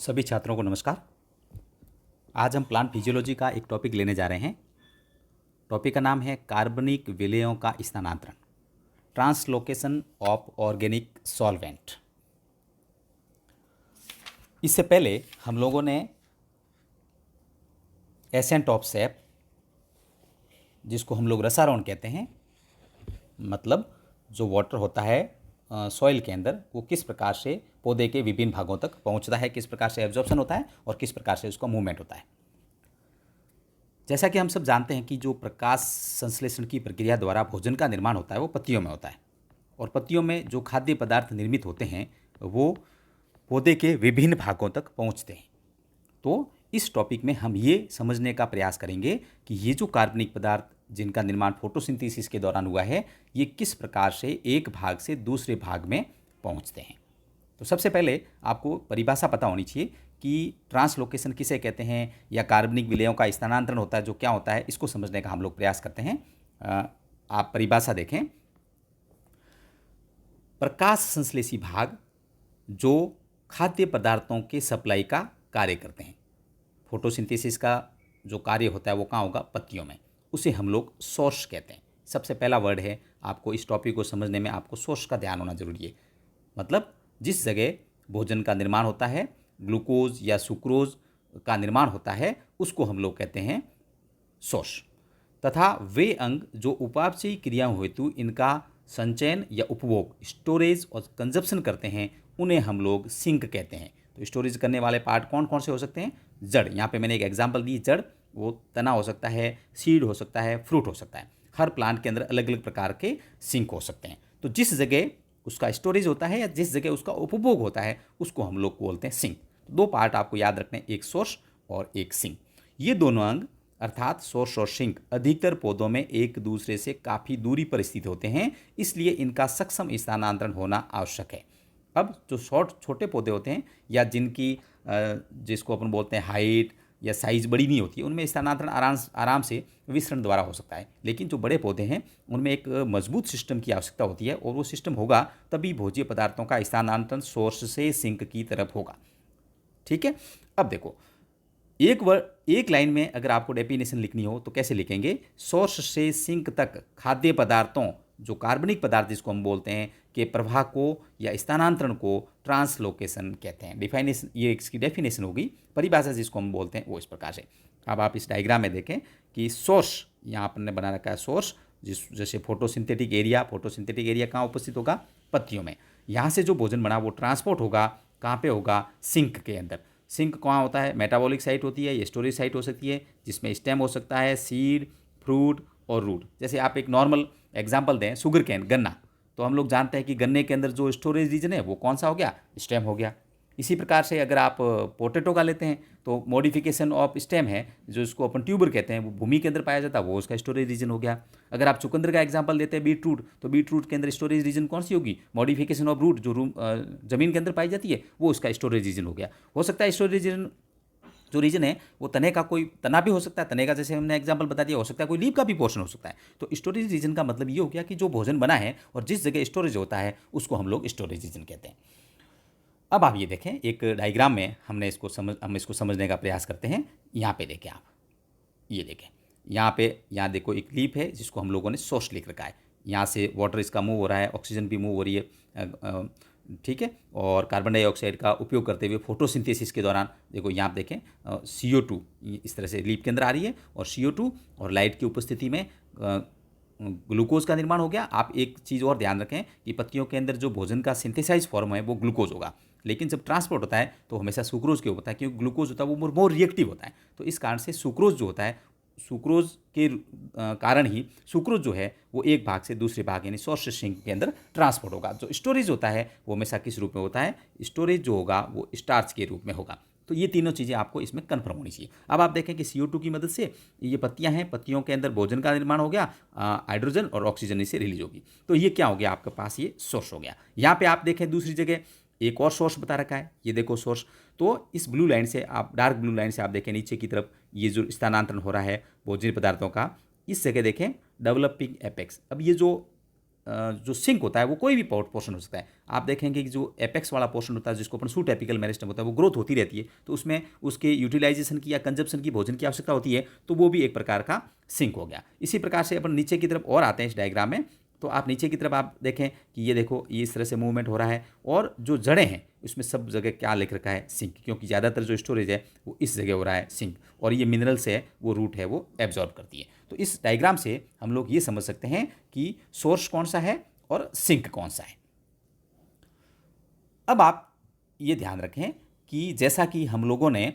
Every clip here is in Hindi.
सभी छात्रों को नमस्कार। आज हम प्लांट फिजियोलॉजी का एक टॉपिक लेने जा रहे हैं। टॉपिक का नाम है कार्बनिक विलेयों का स्थानांतरण, ट्रांसलोकेशन ऑफ ऑर्गेनिक सॉल्वेंट। इससे पहले हम लोगों ने एसेंट ऑफ सैप, जिसको हम लोग रसारोहण कहते हैं, मतलब जो वाटर होता है सॉइल के अंदर, वो किस प्रकार से पौधे के विभिन्न भागों तक पहुंचता है, किस प्रकार से एब्जॉर्प्शन होता है और किस प्रकार से उसका मूवमेंट होता है। जैसा कि हम सब जानते हैं कि जो प्रकाश संश्लेषण की प्रक्रिया द्वारा भोजन का निर्माण होता है वो पत्तियों में होता है, और पत्तियों में जो खाद्य पदार्थ निर्मित होते हैं वो पौधे के विभिन्न भागों तक पहुंचते हैं। तो इस टॉपिक में हम ये समझने का प्रयास करेंगे कि ये जो कार्बनिक पदार्थ जिनका निर्माण फोटोसिंथेसिस के दौरान हुआ है, ये किस प्रकार से एक भाग से दूसरे भाग में पहुंचते हैं। तो सबसे पहले आपको परिभाषा पता होनी चाहिए कि ट्रांसलोकेशन किसे कहते हैं या कार्बनिक विलेयों का स्थानांतरण होता है जो क्या होता है, इसको समझने का हम लोग प्रयास करते हैं। आप परिभाषा देखें। प्रकाश संश्लेषी भाग जो खाद्य पदार्थों के सप्लाई का कार्य करते हैं। फोटोसिंथेसिस का जो कार्य होता है वो कहाँ होगा? पत्तियों में। उसे हम लोग सोर्स कहते हैं। सबसे पहला वर्ड है, आपको इस टॉपिक को समझने में आपको सोर्स का ध्यान होना जरूरी है। मतलब जिस जगह भोजन का निर्माण होता है, ग्लूकोज या सुक्रोज का निर्माण होता है, उसको हम लोग कहते हैं सोर्स। तथा वे अंग जो उपापचयी क्रियाओं हेतु इनका संचयन या उपभोग, स्टोरेज और कंजप्शन करते हैं, उन्हें हम लोग सिंक कहते हैं। तो स्टोरेज करने वाले पार्ट कौन कौन से हो सकते हैं? जड़। यहाँ पे मैंने एक एग्जांपल दी, जड़। वो तना हो सकता है, सीड हो सकता है, फ्रूट हो सकता है। हर प्लांट के अंदर अलग अलग प्रकार के सिंक हो सकते हैं। तो जिस जगह उसका स्टोरेज होता है या जिस जगह उसका उपभोग होता है, उसको हम लोग बोलते हैं सिंक। तो दो पार्ट आपको याद रखने, एक सोर्स और एक सिंक। ये दोनों अंग अर्थात सोर्स और सिंक अधिकतर पौधों में एक दूसरे से काफ़ी दूरी पर स्थित होते हैं, इसलिए इनका सक्षम स्थानांतरण होना आवश्यक है। अब जो छोटे पौधे होते हैं या जिनकी जिसको अपन बोलते हैं हाइट या साइज़ बड़ी नहीं होती है, उनमें स्थानांतरण आराम से विसरण द्वारा हो सकता है। लेकिन जो बड़े पौधे हैं उनमें एक मजबूत सिस्टम की आवश्यकता होती है, और वो सिस्टम होगा तभी भोज्य पदार्थों का स्थानांतरण सोर्स से सिंक की तरफ होगा। ठीक है। अब देखो, एक लाइन में अगर आपको डेफिनेशन लिखनी हो तो कैसे लिखेंगे? सोर्स से सिंक तक खाद्य पदार्थों, जो कार्बनिक पदार्थ जिसको हम बोलते हैं, के प्रवाह को या स्थानांतरण को ट्रांसलोकेशन कहते हैं। डिफाइनेशन, ये इसकी डेफिनेशन होगी। परिभाषा जिसको हम बोलते हैं वो इस प्रकार से। अब आप इस डायग्राम में देखें कि सोर्स यहाँ पर बना रखा है। सोर्स जैसे फोटोसिंथेटिक एरिया कहाँ उपस्थित होगा? पत्तियों में। यहाँ से जो भोजन बना वो ट्रांसपोर्ट होगा, कहाँ पे होगा? सिंक के अंदर। सिंक कहाँ होता है? मेटाबॉलिक साइट होती है, ये स्टोरेज साइट हो सकती है, जिसमें स्टेम हो सकता है, सीड, फ्रूट और रूट। जैसे आप एक नॉर्मल एग्जांपल दें, शुगर कैन, गन्ना, तो हम लोग जानते हैं कि गन्ने के अंदर जो स्टोरेज रीजन है वो कौन सा हो गया? स्टेम हो गया। इसी प्रकार से अगर आप पोटैटो का लेते हैं तो मॉडिफिकेशन ऑफ स्टेम है, जो इसको अपन ट्यूबर कहते हैं, वो भूमि के अंदर पाया जाता है, वो उसका स्टोरेज रीजन हो गया। अगर आप चुकंदर का एग्जांपल देते हैं बीटरूट, तो बीटरूट के अंदर स्टोरेज रीजन कौन सी होगी? मॉडिफिकेशन ऑफ रूट, जो जमीन के अंदर पाई जाती है, वो उसका स्टोरेज रीजन हो गया। हो सकता है स्टोरेज रीजन जो रीजन है वो तने का कोई तना भी हो सकता है, तने का जैसे हमने एग्जांपल बता दिया, हो सकता है कोई लीफ का भी पोर्शन हो सकता है। तो स्टोरेज रीजन का मतलब ये हो गया कि जो भोजन बना है और जिस जगह स्टोरेज होता है उसको हम लोग स्टोरेज रीजन कहते हैं। अब आप ये देखें, एक डायग्राम में हम इसको समझने का प्रयास करते हैं। यहाँ पे देखें आप, ये देखें यहाँ देखो एक लीफ है जिसको हम लोगों ने सोर्स लिख रखा है। यहाँ से वाटर इसका मूव हो रहा है, ऑक्सीजन भी मूव हो रही है, ठीक है। और कार्बन डाइऑक्साइड का उपयोग करते हुए फोटोसिंथेसिस के दौरान देखो, यहाँ आप देखें CO2 इस तरह से लीफ के अंदर आ रही है, और CO2 और लाइट की उपस्थिति में ग्लूकोज का निर्माण हो गया। आप एक चीज़ और ध्यान रखें कि पत्तियों के अंदर जो भोजन का सिंथेसाइज फॉर्म है वो ग्लूकोज होगा, लेकिन जब ट्रांसपोर्ट होता है तो हमेशा सुक्रोज के होता है, क्योंकि ग्लूकोज होता है वो मोर रिएक्टिव होता है। तो इस कारण से सुक्रोज जो होता है, सुक्रोज के कारण ही सुक्रोज जो है वो एक भाग से दूसरे भाग यानी सोर्स से सिंक के अंदर ट्रांसपोर्ट होगा। जो स्टोरेज होता है वो हमेशा किस रूप में होता है? स्टोरेज जो होगा वो स्टार्च के रूप में होगा। तो ये तीनों चीज़ें आपको इसमें कन्फर्म होनी चाहिए। अब आप देखें कि CO2 की मदद से ये पत्तियां हैं, पत्तियों के अंदर भोजन का निर्माण हो गया, हाइड्रोजन और ऑक्सीजन इससे रिलीज होगी। तो ये क्या हो गया? आपके पास ये सोर्स हो गया। यहाँ पे आप देखें दूसरी जगह एक और सोर्स बता रखा है, ये देखो सोर्स। तो इस ब्लू लाइन से आप, डार्क ब्लू लाइन से आप देखें नीचे की तरफ, ये जो स्थानांतरण हो रहा है भोजन पदार्थों का, इस जगह देखें डेवलपिंग एपेक्स। अब ये जो जो सिंक होता है वो कोई भी पोर्शन हो सकता है। आप देखेंगे कि जो एपेक्स वाला पोर्शन होता है जिसको अपन सूट एपिकल मेरिस्टेम होता है, वो ग्रोथ होती रहती है, तो उसमें उसके यूटिलाइजेशन की या कंजप्शन की, भोजन की आवश्यकता होती है, तो वो भी एक प्रकार का सिंक हो गया। इसी प्रकार से अपन नीचे की तरफ और आते हैं इस डायग्राम में। तो आप नीचे की तरफ आप देखें कि ये देखो, ये इस तरह से मूवमेंट हो रहा है, और जो जड़ें हैं उसमें सब जगह क्या लिख रखा है, सिंक, क्योंकि ज़्यादातर जो स्टोरेज है वो इस जगह हो रहा है, सिंक, और ये मिनरल्स है वो रूट है वो एब्जॉर्ब करती है। तो इस डायग्राम से हम लोग ये समझ सकते हैं कि सोर्स कौन सा है और सिंक कौन सा है। अब आप ये ध्यान रखें कि जैसा कि हम लोगों ने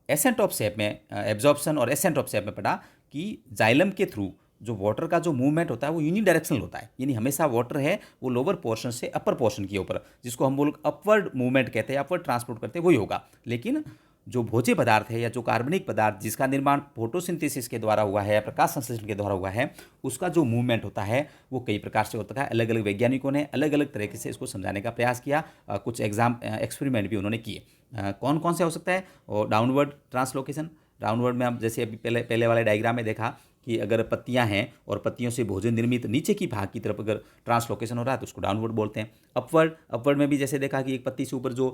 एसेंट ऑफ शेप में एब्जॉर्प्शन और एसेंट ऑफ शेप में पढ़ा कि जाइलम के थ्रू जो वाटर का जो मूवमेंट होता है वो यूनिडायरेक्शनल होता है, यानी हमेशा वाटर है वो लोअर पोर्शन से अपर पोर्शन के ऊपर, जिसको हम लोग अपवर्ड मूवमेंट कहते हैं, अपवर्ड ट्रांसपोर्ट करते हैं, वही होगा। लेकिन जो भोज्य पदार्थ है या जो कार्बनिक पदार्थ जिसका निर्माण फोटोसिंथेसिस के द्वारा हुआ है या प्रकाश संश्लेषण के द्वारा हुआ है, उसका जो मूवमेंट होता है वो कई प्रकार से होता है। अलग अलग वैज्ञानिकों ने अलग अलग तरीके से इसको समझाने का प्रयास किया, कुछ एक्सपेरिमेंट भी उन्होंने किए। कौन कौन से हो सकता है? और डाउनवर्ड ट्रांसलोकेशन, डाउनवर्ड में हम जैसे अभी पहले वाले डायग्राम में देखा कि अगर पत्तियां हैं और पत्तियों से भोजन निर्मित नीचे की भाग की तरफ अगर ट्रांसलोकेशन हो रहा है तो उसको डाउनवर्ड बोलते हैं। अपवर्ड में भी जैसे देखा कि एक पत्ती से ऊपर जो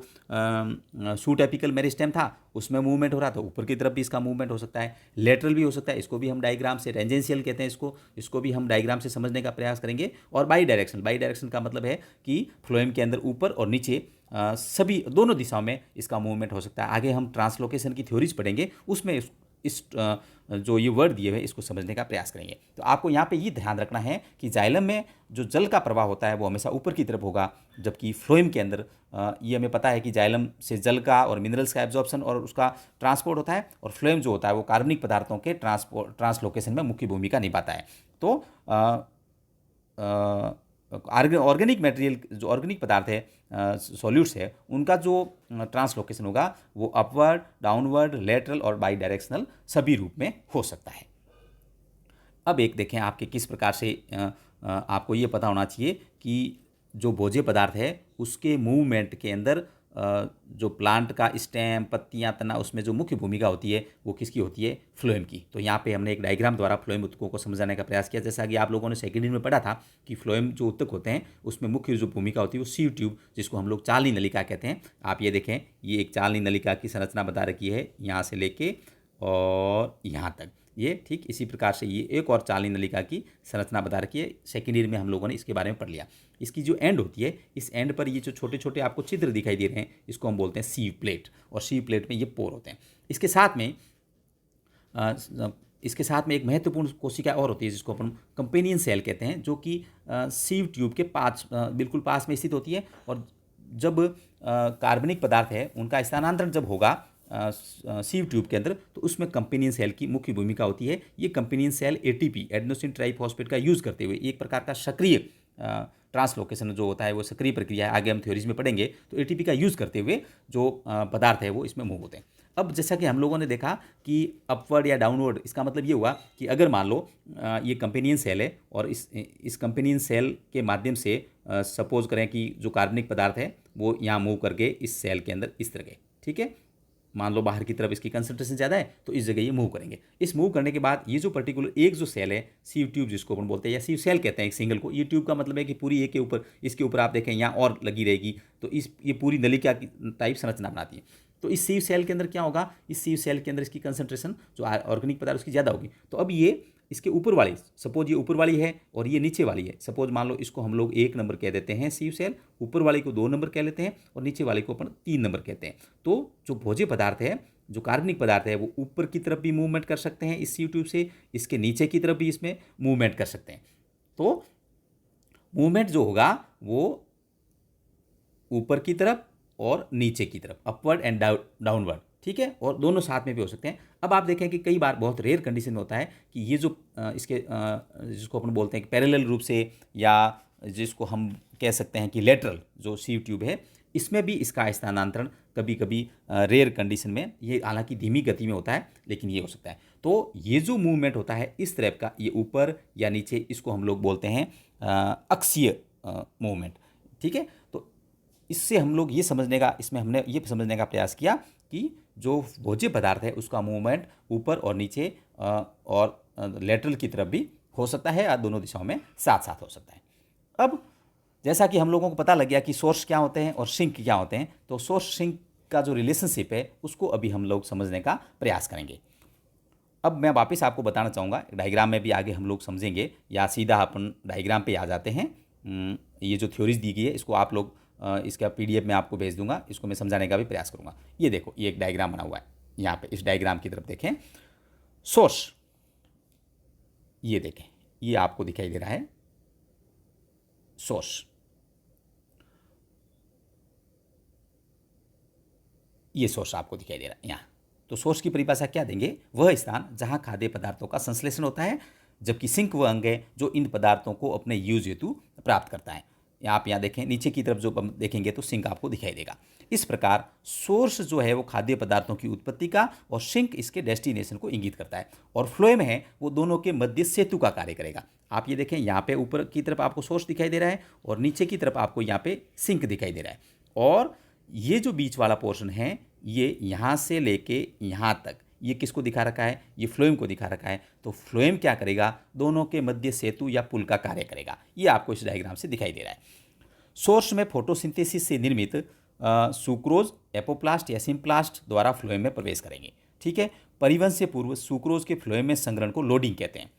शूट एपिकल मेरिस्टेम था उसमें मूवमेंट हो रहा था, ऊपर की तरफ भी इसका मूवमेंट हो सकता है। लेटरल भी हो सकता है, इसको भी हम डायग्राम से, टेंजेंशियल कहते हैं इसको भी हम डायग्राम से समझने का प्रयास करेंगे। और बाई डायरेक्शन का मतलब है कि फ्लोएम के अंदर ऊपर और नीचे सभी दोनों दिशाओं में इसका मूवमेंट हो सकता है। आगे हम ट्रांसलोकेशन की थ्योरीज पढ़ेंगे, उसमें इस जो ये वर्ड दिए हुए इसको समझने का प्रयास करेंगे। तो आपको यहाँ पे ये ध्यान रखना है कि जाइलम में जो जल का प्रवाह होता है वो हमेशा ऊपर की तरफ होगा, जबकि फ्लोएम के अंदर ये हमें पता है कि जाइलम से जल का और मिनरल्स का एब्जॉर्प्शन और उसका ट्रांसपोर्ट होता है, और फ्लोएम जो होता है वो कार्बनिक पदार्थों के ट्रांसलोकेशन में मुख्य भूमिका निभाता है। तो ऑर्गेनिक मटेरियल जो ऑर्गेनिक पदार्थ है, सॉल्यूट्स है, उनका जो ट्रांसलोकेशन होगा वो अपवर्ड, डाउनवर्ड, लेटरल और बाई डायरेक्शनल सभी रूप में हो सकता है। अब एक देखें आपके किस प्रकार से आपको ये पता होना चाहिए कि जो भोज्य पदार्थ है उसके मूवमेंट के अंदर जो प्लांट का स्टेम, पत्तियां, तना, उसमें जो मुख्य भूमिका होती है वो किसकी होती है? फ्लोएम की। तो यहाँ पे हमने एक डायग्राम द्वारा फ्लोएम ऊतकों को समझाने का प्रयास किया। जैसा कि आप लोगों ने सेकेंड ईयर में पढ़ा था कि फ्लोएम जो ऊतक होते हैं उसमें मुख्य जो भूमिका होती है वो सीव ट्यूब, जिसको हम लोग चालनी नलिका कहते हैं। आप ये देखें, ये एक चालनी नलिका की संरचना बता रखी है, यहाँ से लेके और यहाँ तक। ये ठीक इसी प्रकार से ये एक और चालनी नलिका की संरचना बता रखी है। सेकेंड ईयर में हम लोगों ने इसके बारे में पढ़ लिया। इसकी जो एंड होती है, इस एंड पर ये जो छोटे छोटे आपको छिद्र दिखाई दे रहे हैं इसको हम बोलते हैं सीव प्लेट, और सीव प्लेट में ये पोर होते हैं। इसके साथ में एक महत्वपूर्ण कोशिका और होती है जिसको अपन कंपेनियन सेल कहते हैं, जो कि सीव ट्यूब के बिल्कुल पास में स्थित होती है। और जब कार्बनिक पदार्थ है उनका स्थानांतरण जब होगा सीव ट्यूब के अंदर, तो उसमें कंपेनियन सेल की मुख्य भूमिका होती है। ये companion cell ATP, adenosine triphosphate का यूज़ करते हुए एक प्रकार का सक्रिय ट्रांसलोकेशन जो होता है वो सक्रिय प्रक्रिया है, आगे हम थ्योरीज में पढ़ेंगे। तो एटीपी का यूज़ करते हुए जो पदार्थ है वो इसमें मूव होते हैं। अब जैसा कि हम लोगों ने देखा कि अपवर्ड या डाउनवर्ड, इसका मतलब ये हुआ कि अगर मान लो ये कंपेनियन सेल है और इस कंपेनियन सेल के माध्यम से सपोज करें कि जो कार्बनिक पदार्थ है वो यहाँ मूव करके इस सेल के अंदर इस तरह के, ठीक है, मान लो बाहर की तरफ इसकी कंसंट्रेशन ज़्यादा है तो इस जगह ये मूव करेंगे। इस मूव करने के बाद ये जो पर्टिकुलर एक जो सेल है, सीव ट्यूब जिसको अपन बोलते हैं या सीव सेल कहते हैं एक सिंगल को, ये ट्यूब का मतलब है कि पूरी एक के ऊपर, इसके ऊपर आप देखें यहाँ और लगी रहेगी, तो ये पूरी नलिका की टाइप संरचना बनाती है। तो इस सीव सेल के अंदर क्या होगा? इस सीव सेल के अंदर इसकी कंसंट्रेशन जो ऑर्गेनिक पदार्थ उसकी ज़्यादा होगी। तो अब ये इसके ऊपर वाली, सपोज ये ऊपर वाली है और ये नीचे वाली है, सपोज मान लो इसको हम लोग 1 नंबर कह देते हैं सीव सेल, ऊपर वाली को 2 नंबर कह लेते हैं और नीचे वाले को अपन 3 नंबर कहते हैं। तो जो भोज्य पदार्थ है, जो कार्बनिक पदार्थ है, वो ऊपर की तरफ भी मूवमेंट कर सकते हैं इस सीव ट्यूब से, इसके नीचे की तरफ भी इसमें मूवमेंट कर सकते हैं। तो मूवमेंट जो होगा वो ऊपर की तरफ और नीचे की तरफ, अपवर्ड एंड डाउनवर्ड, ठीक है, और दोनों साथ में भी हो सकते हैं। अब आप देखें कि कई बार बहुत रेयर कंडीशन में होता है कि ये जो इसके जिसको अपन बोलते हैं कि पैरेलल रूप से, या जिसको हम कह सकते हैं कि लेटरल जो सीव ट्यूब है, इसमें भी इसका स्थानांतरण कभी कभी रेयर कंडीशन में, ये हालांकि धीमी गति में होता है लेकिन ये हो सकता है। तो ये जो मूवमेंट होता है इस तरह का, ये ऊपर या नीचे, इसको हम लोग बोलते हैं अक्षीय मूवमेंट, ठीक है। तो इससे हम लोग ये समझने का, इसमें हमने ये समझने का प्रयास किया कि जो भोज्य पदार्थ है उसका मूवमेंट ऊपर और नीचे और लेटरल की तरफ भी हो सकता है, या दोनों दिशाओं में साथ साथ हो सकता है। अब जैसा कि हम लोगों को पता लग गया कि सोर्स क्या होते हैं और सिंक क्या होते हैं, तो सोर्स सिंक का जो रिलेशनशिप है उसको अभी हम लोग समझने का प्रयास करेंगे। अब मैं वापस आपको बताना चाहूँगा, डायग्राम में भी आगे हम लोग समझेंगे, या सीधा अपन डायग्राम पे आ जाते हैं। ये जो थ्योरीज दी गई है इसको आप लोग इसका PDF में आपको भेज दूंगा, इसको मैं समझाने का भी प्रयास करूँगा। ये देखो, ये एक डायग्राम बना हुआ है, यहाँ पे इस डायग्राम की तरफ देखें। सोर्स, ये देखें, ये आपको दिखाई दे रहा है सोर्स, ये सोर्स आपको दिखाई दे रहा है यहाँ। तो सोर्स की परिभाषा क्या देंगे? वह स्थान जहाँ खाद्य पदार्थों का संश्लेषण होता है, जबकि सिंक वह अंग है जो इन पदार्थों को अपने यूज हेतु प्राप्त करता है। आप यहाँ देखें, नीचे की तरफ जो देखेंगे तो सिंक आपको दिखाई देगा। इस प्रकार सोर्स जो है वो खाद्य पदार्थों की उत्पत्ति का और सिंक इसके डेस्टिनेशन को इंगित करता है, और फ्लोएम है वो दोनों के मध्य सेतु का कार्य करेगा। आप ये देखें, यहाँ पे ऊपर की तरफ आपको सोर्स दिखाई दे रहा है और नीचे की तरफ आपको यहाँ पे सिंक दिखाई दे रहा है, और ये जो बीच वाला पोर्शन है ये यहाँ से लेके यहाँ तक ये किसको दिखा रखा है? ये फ्लोएम को दिखा रखा है। तो फ्लोएम क्या करेगा? दोनों के मध्य सेतु या पुल का कार्य करेगा। ये आपको इस डायग्राम से दिखाई दे रहा है। सोर्स में फोटोसिंथेसिस से निर्मित सुक्रोज, एपोप्लास्ट या सिम्प्लास्ट द्वारा फ्लोएम में प्रवेश करेंगे। ठीक है। परिवहन से पूर्व सुक्रोज के फ्लोएम में संग्रहण को लोडिंग कहते हैं।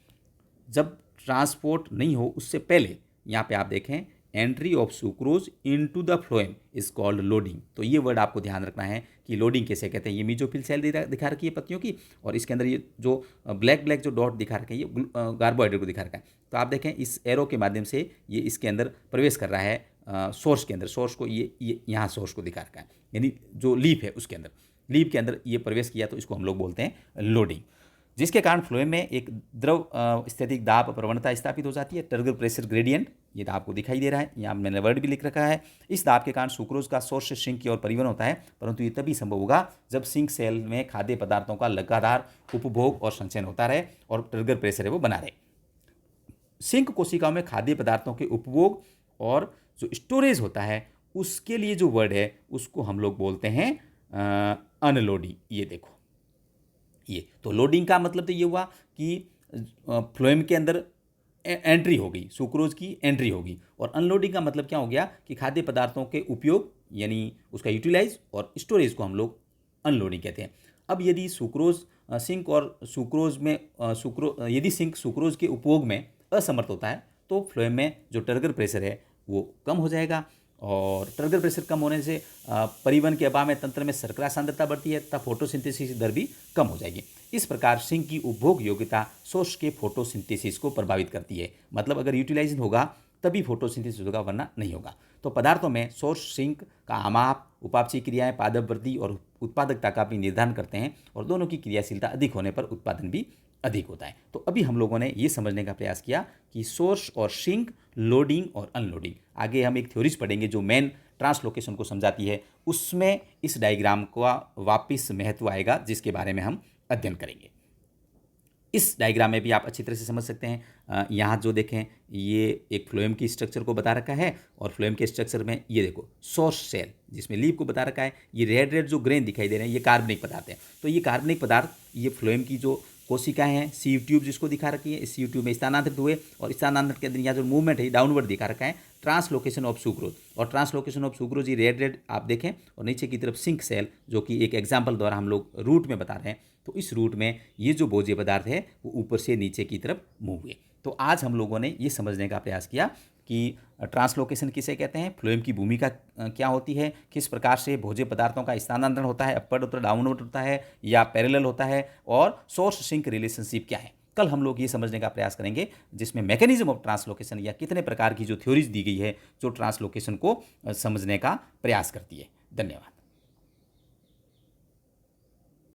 जब ट्रांसपोर्ट नहीं हो उससे पहले यहाँ पे आप देखें, entry of sucrose into the phloem is called loading. तो ये वर्ड आपको ध्यान रखना है कि लोडिंग कैसे कहते हैं। ये मीजोफिल सेल दिखा रखी है पत्तियों की, और इसके अंदर ये जो ब्लैक जो डॉट दिखा रखे हैं ये कार्बोहाइड्रेट को दिखा रखा है। तो आप देखें इस एरो के माध्यम से ये इसके अंदर प्रवेश कर रहा है सोर्स के अंदर। सोर्स को ये यहाँ सोर्स को दिखा रखा है, यानी जो लीफ है उसके अंदर, लीफ के अंदर ये प्रवेश किया, तो इसको हम लोग बोलते हैं लोडिंग, जिसके कारण फ्लोएम में एक द्रव स्थैतिक दाब प्रवणता स्थापित हो जाती है, टर्गर प्रेशर ग्रेडियंट। ये आपको दिखाई दे रहा है, यहाँ मैंने वर्ड भी लिख रखा है। इस दाब के कारण सुक्रोज का सोर्स से सिंक की ओर परिवहन होता है, परंतु ये तभी संभव होगा जब सिंक सेल में खाद्य पदार्थों का लगातार उपभोग और संचयन होता रहे और टर्गर प्रेशर है वो बना रहे। सिंक कोशिकाओं में खाद्य पदार्थों के उपभोग और जो स्टोरेज होता है उसके लिए जो वर्ड है उसको हम लोग बोलते हैं अनलोडिंग। ये देखो, ये तो लोडिंग का मतलब तो ये हुआ कि फ्लोएम के अंदर एंट्री होगी, सुक्रोज की एंट्री होगी, और अनलोडिंग का मतलब क्या हो गया कि खाद्य पदार्थों के उपयोग यानी उसका यूटिलाइज और स्टोरेज को हम लोग अनलोडिंग कहते हैं। अब यदि सुक्रोज सिंक और सुक्रोज में यदि सिंक सुक्रोज के उपयोग में असमर्थ होता है तो फ्लोएम में जो टर्गर प्रेशर है वो कम हो जाएगा, और टर्गर प्रेशर कम होने से परिवहन के अभाव में तंत्र में शर्करा सांद्रता बढ़ती है तथा फोटोसिंथेसिस दर भी कम हो जाएगी। इस प्रकार सिंक की उपभोग योग्यता सोर्स के फोटोसिंथेसिस को प्रभावित करती है। मतलब अगर यूटिलाइज होगा तभी फोटोसिंथेसिस होगा, वरना नहीं होगा। तो पदार्थों में सोर्स सिंक का आमाप, उपापचयी क्रियाएं पादप वृद्धि और उत्पादकता का भी निर्धारण करते हैं, और दोनों की क्रियाशीलता अधिक होने पर उत्पादन भी अधिक होता है। तो अभी हम लोगों ने ये समझने का प्रयास किया कि सोर्स और सिंक, लोडिंग और अनलोडिंग। आगे हम एक थ्योरीज पढ़ेंगे जो मेन ट्रांसलोकेशन को समझाती है, उसमें इस डायग्राम का वापस महत्व आएगा जिसके बारे में हम अध्ययन करेंगे। इस डायग्राम में भी आप अच्छी तरह से समझ सकते हैं। यहाँ जो देखें ये एक फ्लोएम की स्ट्रक्चर को बता रखा है, और फ्लोएम के स्ट्रक्चर में ये देखो सोर्स सेल जिसमें लीफ को बता रखा है। ये रेड जो ग्रेन दिखाई दे रहे हैं ये कार्बनिक पदार्थ हैं। तो ये कार्बनिक पदार्थ ये फ्लोएम की जो कोशिकाएं हैं, सीव ट्यूब जिसको दिखा रखी है, इस सीव ट्यूब में स्थानांतरित हुए, और स्थानांतरण के अंदर यहाँ जो मूवमेंट है डाउनवर्ड दिखा रखा है, ट्रांसलोकेशन ऑफ सुक्रोज। और ट्रांसलोकेशन ऑफ सुक्रोज ये रेड आप देखें, और नीचे की तरफ सिंक सेल जो कि एक एग्जाम्पल द्वारा हम लोग रूट में बता रहे हैं। तो इस रूट में ये जो भोज्य पदार्थ है वो ऊपर से नीचे की तरफ मूव हुए। तो आज हम लोगों ने ये समझने का प्रयास किया कि ट्रांसलोकेशन किसे कहते हैं, फ्लोएम की भूमिका क्या होती है, किस प्रकार से भोज्य पदार्थों का स्थानांतरण होता है, अपवर्ड होता है, डाउनवर्ड होता है या पैरेलल होता है, और सोर्स सिंक रिलेशनशिप क्या है। कल हम लोग ये समझने का प्रयास करेंगे जिसमें मैकेनिज्म ऑफ ट्रांसलोकेशन या कितने प्रकार की जो थ्योरीज दी गई है जो ट्रांसलोकेशन को समझने का प्रयास करती है। धन्यवाद।